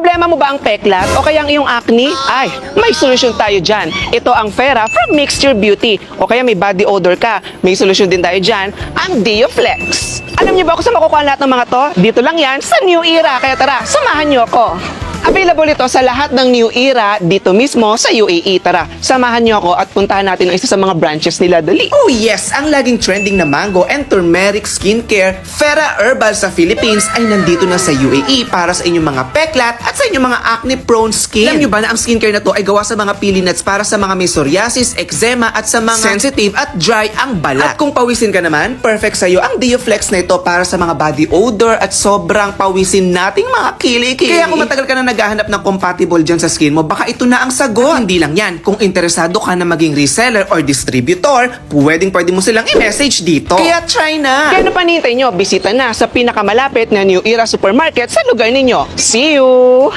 Problema mo ba ang peklat o kaya ang iyong acne? Ay, may solusyon tayo dyan. Ito ang Fera from Mixture Beauty. O kaya may body odor ka, may solusyon din tayo dyan, ang Dioflex. Alam niyo ba kung saan makukuha lahat ng mga to? Dito lang yan sa New Era. Kaya tara, samahan niyo ako. Available ito sa lahat ng New Era dito mismo sa UAE. Tara, samahan niyo ako at puntahan natin ang isa sa mga branches nila. Dali. Oh yes, ang laging trending na mango and turmeric skincare, Fera Herbal sa Philippines ay nandito na sa UAE para sa inyong mga peklat at sa inyong mga acne-prone skin. Alam niyo ba na ang skincare na to ay gawa sa mga pili nuts para sa mga may psoriasis, eczema at sa mga sensitive at dry ang balat. At kung pawisin ka naman, perfect sa'yo ang Dioflex na ito para sa mga body odor at sobrang pawisin nating mga kilikili. Kaya kung matagal ka na naghahanap ng compatible dyan sa skin mo, baka ito na ang sagot. At hindi lang yan, kung interesado ka na maging reseller or distributor, pwede mo silang i-message dito. Kaya try na! Kaya ano pa nihintay nyo? Bisita na sa pinakamalapit na New Era Supermarket sa lugar ninyo. See you!